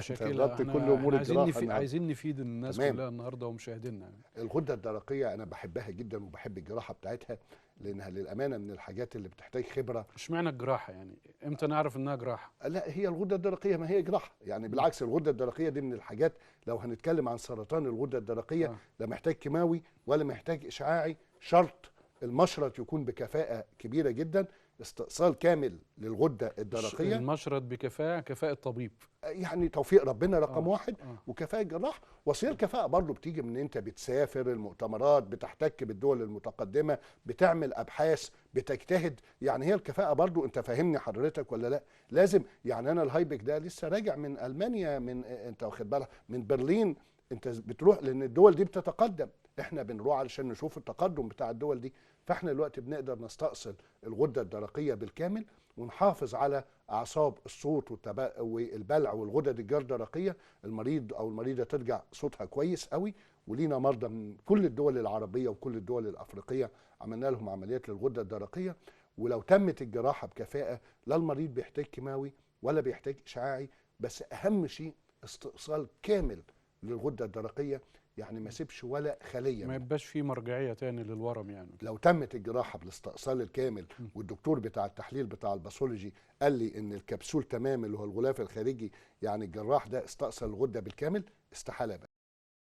مشاكلها ربط كل امور الجراحه النهارده. عايزين نفيد الناس تمام. كلها النهارده ومشاهدينا يعني. الغده الدرقيه انا بحبها جدا وبحب الجراحه بتاعتها، لانها للامانه من الحاجات اللي بتحتاج خبره. اشمعنى الجراحه يعني؟ امتى نعرف انها جراحه؟ لا، هي الغده الدرقيه ما هي جراحه يعني، بالعكس الغده الدرقيه دي من الحاجات، لو هنتكلم عن سرطان الغده الدرقيه لا محتاج كيماوي ولا محتاج اشعاعي، شرط المشرط يكون بكفاءه كبيره جدا، استئصال كامل للغده الدرقيه. المشرط كفاءه طبيب يعني توفيق ربنا رقم واحد، آه. وكفاءه جراح. وصير الكفاءه برضو بتيجي من انت بتسافر المؤتمرات، بتحتك بالدول المتقدمه، بتعمل ابحاث، بتجتهد. يعني هي الكفاءه برضو، انت فاهمني حضرتك ولا لا؟ لازم يعني انا الهايبك ده لسه راجع من المانيا، من انت واخد بالك من برلين. انت بتروح لان الدول دي بتتقدم، احنا بنروح علشان نشوف التقدم بتاع الدول دي. فاحنا دلوقتي بنقدر نستأصل الغده الدرقيه بالكامل، ونحافظ على اعصاب الصوت والبلع والغدد الجردرقيه. المريض او المريضه ترجع صوتها كويس قوي. ولينا مرضى من كل الدول العربيه وكل الدول الافريقيه عملنا لهم عمليات للغده الدرقيه. ولو تمت الجراحه بكفاءه، لا المريض بيحتاج كيماوي ولا بيحتاج اشعاعي، بس اهم شيء استئصال كامل للغده الدرقيه، يعني ما سيبش ولا خليه ما يبقاش في مرجعيه تاني للورم يعني. لو تمت الجراحه بالاستئصال الكامل، والدكتور بتاع التحليل بتاع الباثولوجي قال لي ان الكبسول تمام اللي هو الغلاف الخارجي، يعني الجراح ده استأصل الغده بالكامل، استحاله